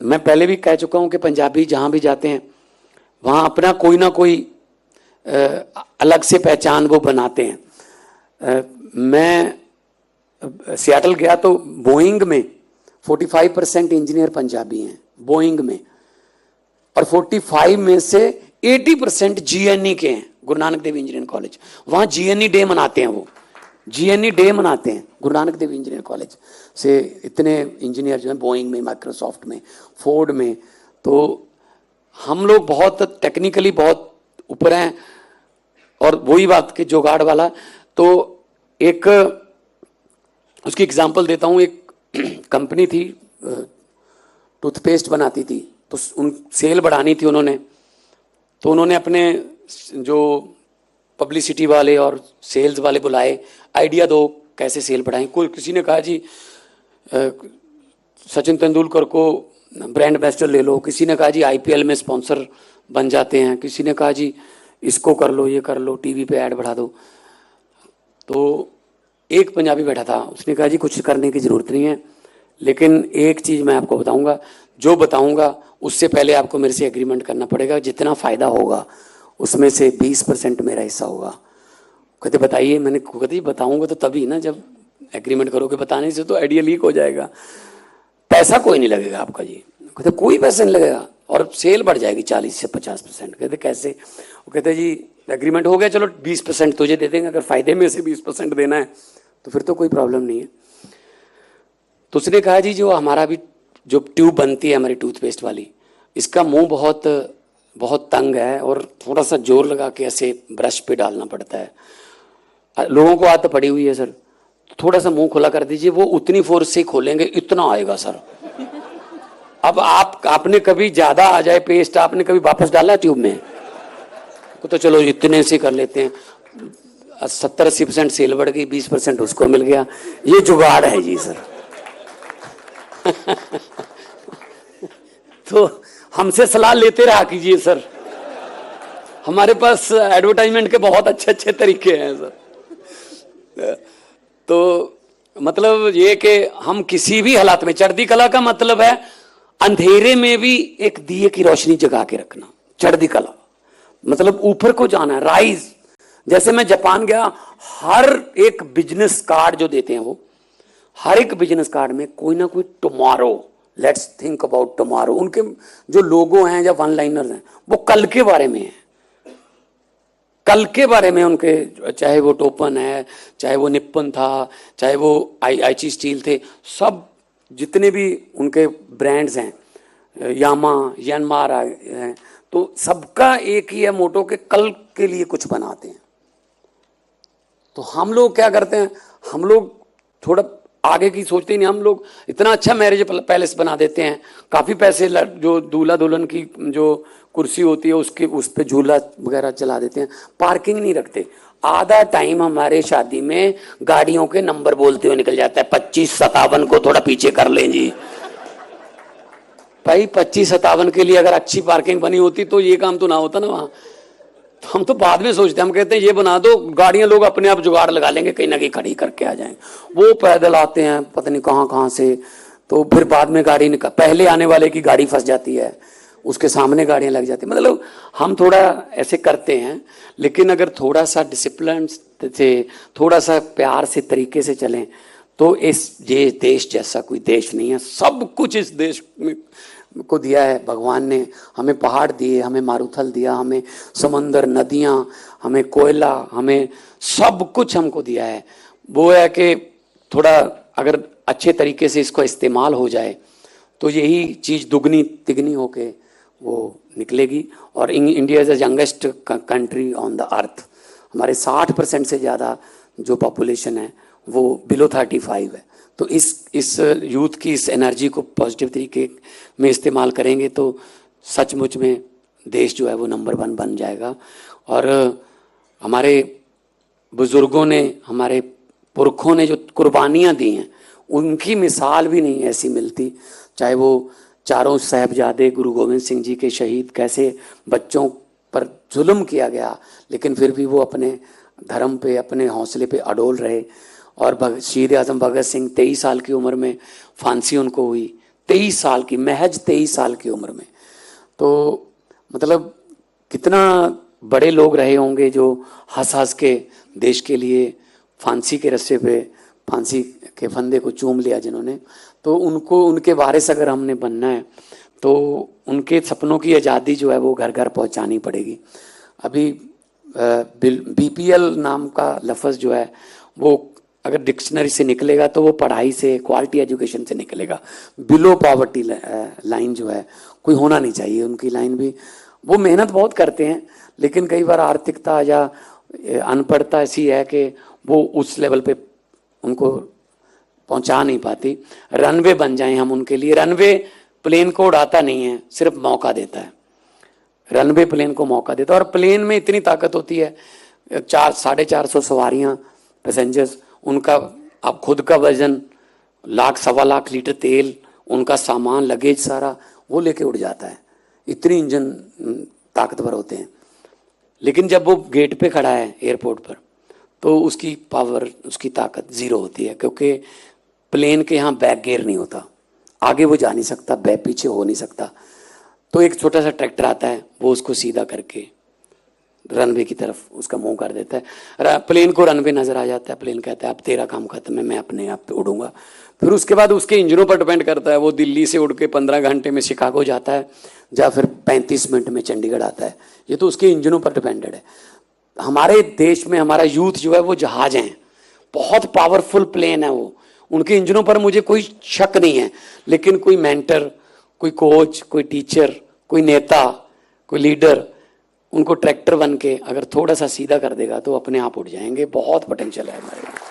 मैं पहले भी कह चुका हूं कि पंजाबी जहां भी जाते हैं वहां अपना कोई ना कोई अलग से पहचान वो बनाते हैं। मैं सियाटल गया तो बोइंग में 45% इंजीनियर पंजाबी हैं बोइंग में, और 45 में से 80% जीएनई के हैं, गुरु नानक देव इंजीनियरिंग कॉलेज। वहां जीएनई डे मनाते हैं, वो जीएनई डे मनाते हैं गुरु नानक देव इंजीनियरिंग कॉलेज से। इतने इंजीनियर जो हैं बोइंग में, माइक्रोसॉफ्ट में, फोर्ड में। तो हम लोग बहुत टेक्निकली बहुत ऊपर हैं। और वही बात कि जुगाड़ वाला, तो एक उसकी एग्जांपल देता हूं। एक कंपनी थी, टूथपेस्ट बनाती थी, तो उन सेल बढ़ानी थी उन्होंने, तो उन्होंने अपने जो पब्लिसिटी वाले और सेल्स वाले बुलाए, आइडिया दो कैसे सेल बढ़ाएं। कोई किसी ने कहा जी सचिन तेंदुलकर को ब्रांड एम्बेसडर ले लो, किसी ने कहा जी आईपीएल में स्पॉन्सर बन जाते हैं, किसी ने कहा जी इसको कर लो, ये कर लो, टीवी पे ऐड बढ़ा दो। तो एक पंजाबी बैठा था, उसने कहा जी कुछ करने की ज़रूरत नहीं है, लेकिन एक चीज़ मैं आपको बताऊंगा, जो बताऊंगा उससे पहले आपको मेरे से एग्रीमेंट करना पड़ेगा, जितना फ़ायदा होगा उसमें से 20% मेरा हिस्सा होगा। कहते बताइए। मैंने कहते बताऊंगा तो तभी ना, जब एग्रीमेंट करोगे, बताने से तो आइडिया लीक हो जाएगा। पैसा कोई नहीं लगेगा आपका जी। कहते कोई पैसा नहीं लगेगा और सेल बढ़ जाएगी 40 से 50%। कहते कैसे? वो कहते जी एग्रीमेंट हो गया, चलो 20% तुझे दे देंगे, अगर फायदे में से 20% देना है तो फिर तो कोई प्रॉब्लम नहीं है। तो उसने कहा जी जो हमारा भी जो ट्यूब बनती है हमारी टूथपेस्ट वाली, इसका मुंह बहुत बहुत तंग है और थोड़ा सा जोर लगा के ऐसे ब्रश पे डालना पड़ता है। लोगों को आदत पड़ी हुई है सर, थोड़ा सा मुंह खुला कर दीजिए, वो उतनी फोर्स से खोलेंगे इतना आएगा सर। अब आपने कभी ज्यादा आ जाए पेस्ट, आपने कभी वापस डाला ट्यूब में? तो चलो इतने से कर लेते हैं, 70-80% सेल बढ़ गई, 20% उसको मिल गया। ये जुगाड़ है जी सर। तो हमसे सलाह लेते रहा कीजिए सर, हमारे पास एडवर्टाइजमेंट के बहुत अच्छे अच्छे तरीके हैं सर। तो मतलब ये कि हम किसी भी हालात में, चढ़ती कला का मतलब है अंधेरे में भी एक दिए की रोशनी जगा के रखना। चढ़ती कला मतलब ऊपर को जाना, राइज। जैसे मैं जापान गया, हर एक बिजनेस कार्ड जो देते हैं वो, हर एक बिजनेस कार्ड में कोई ना कोई tomorrow, let's think about tomorrow. उनके जो लोगो हैं या वन लाइनर्स हैं वो कल के बारे में है, कल के बारे में उनके, चाहे वो टोपन है, चाहे वो निप्पन था, चाहे वो आईची स्टील थे, सब जितने भी उनके ब्रांड्स हैं, यामा यानमार हैं, तो सबका एक ही है मोटो के कल के लिए कुछ बनाते हैं। तो हम लोग क्या करते हैं, हम लोग थोड़ा आगे की सोचते ही नहीं। हम लोग इतना अच्छा मैरिज पैलेस बना देते हैं, काफी पैसे, जो दूल्हा दुल्हन की जो कुर्सी होती है उसके उस पे झूला वगैरह चला देते हैं, पार्किंग नहीं रखते। आधा टाइम हमारे शादी में गाड़ियों के नंबर बोलते हुए निकल जाता है, 2557 को थोड़ा पीछे कर लें जी। भाई 2557 के लिए अगर अच्छी पार्किंग बनी होती तो ये काम तो ना होता ना वहां। तो हम तो बाद में सोचते हैं, हम कहते हैं ये बना दो, गाड़ियां लोग अपने आप जुगाड़ लगा लेंगे, कहीं ना कहीं खड़ी करके आ जाएंगे। वो पैदल आते हैं पता नहीं कहां कहां से, तो फिर बाद में गाड़ी निकल, पहले आने वाले की गाड़ी फंस जाती है, उसके सामने गाड़ियां लग जाती है। मतलब हम थोड़ा ऐसे करते हैं, लेकिन अगर थोड़ा सा डिसिप्लिन से, थोड़ा सा प्यार से, तरीके से चलें तो ये देश जैसा कोई देश नहीं है। सब कुछ इस देश में को दिया है भगवान ने। हमें पहाड़ दिए, हमें मारुथल दिया, हमें समंदर, नदियां, हमें कोयला, हमें सब कुछ हमको दिया है। वो है कि थोड़ा अगर अच्छे तरीके से इसको इस्तेमाल हो जाए तो यही चीज़ दुगनी तिगनी होके वो निकलेगी। और India is the youngest country on the earth. हमारे 60% से ज़्यादा जो पॉपुलेशन है वो बिलो 35 है। तो इस यूथ की इस एनर्जी को पॉजिटिव तरीके में इस्तेमाल करेंगे तो सचमुच में देश जो है वो नंबर 1 बन जाएगा। और हमारे बुजुर्गों ने, हमारे पुरखों ने जो कुर्बानियाँ दी हैं, उनकी मिसाल भी नहीं ऐसी मिलती। चाहे वो चारों साहबजादे गुरु गोविंद सिंह जी के शहीद, कैसे बच्चों पर जुल्म किया गया, लेकिन फिर भी वो अपने धर्म पे, अपने हौसले पे अडोल रहे। और शहीद आजम भगत सिंह 23 साल की उम्र में फांसी उनको हुई, 23 साल की, महज 23 साल की उम्र में। तो मतलब कितना बड़े लोग रहे होंगे जो हंस हंस के देश के लिए फांसी के रस्से पे, फांसी के फंदे को चूम लिया जिन्होंने। तो उनको, उनके वारिस अगर हमने बनना है तो उनके सपनों की आज़ादी जो है वो घर घर पहुंचानी पड़ेगी। अभी बीपीएल नाम का लफ्ज़ जो है वो अगर डिक्शनरी से निकलेगा तो वो पढ़ाई से, क्वालिटी एजुकेशन से निकलेगा। बिलो पॉवर्टी लाइन जो है कोई होना नहीं चाहिए उनकी लाइन भी। वो मेहनत बहुत करते हैं लेकिन कई बार आर्थिकता या अनपढ़ता ऐसी है कि वो उस लेवल पे उनको पहुंचा नहीं पाती। रनवे बन जाएं हम उनके लिए। रनवे प्लेन को उड़ाता नहीं है, सिर्फ मौका देता है। रनवे प्लेन को मौका देता है और प्लेन में इतनी ताकत होती है, 450 सवारियां, पैसेंजर्स, उनका अब खुद का वजन, 1,00,000-1.25 लीटर तेल, उनका सामान, लगेज सारा वो लेके उड़ जाता है। इतनी इंजन ताकतवर होते हैं। लेकिन जब वो गेट पे खड़ा है एयरपोर्ट पर तो उसकी पावर, उसकी ताकत जीरो होती है, क्योंकि प्लेन के यहाँ बैक गियर नहीं होता, आगे वो जा नहीं सकता, बैक पीछे हो नहीं सकता। तो एक छोटा सा ट्रैक्टर आता है, वो उसको सीधा करके रनवे की तरफ उसका मुंह कर देता है। प्लेन को रनवे नजर आ जाता है, प्लेन कहता है अब तेरा काम खत्म है, मैं अपने आप पे उड़ूंगा। फिर उसके बाद उसके इंजनों पर डिपेंड करता है, वो दिल्ली से उड़ के 15 घंटे में शिकागो जाता है या फिर 35 मिनट में चंडीगढ़ आता है। ये तो उसके इंजनों पर डिपेंडेड है। हमारे देश में हमारा यूथ जो है वो जहाज हैं, बहुत पावरफुल प्लेन है वो, उनके इंजनों पर मुझे कोई शक नहीं है। लेकिन कोई मेंटर, कोई कोच, कोई टीचर, कोई नेता, कोई लीडर उनको ट्रैक्टर बन के अगर थोड़ा सा सीधा कर देगा तो अपने आप उड़ जाएंगे। बहुत पोटेंशियल है हमारे।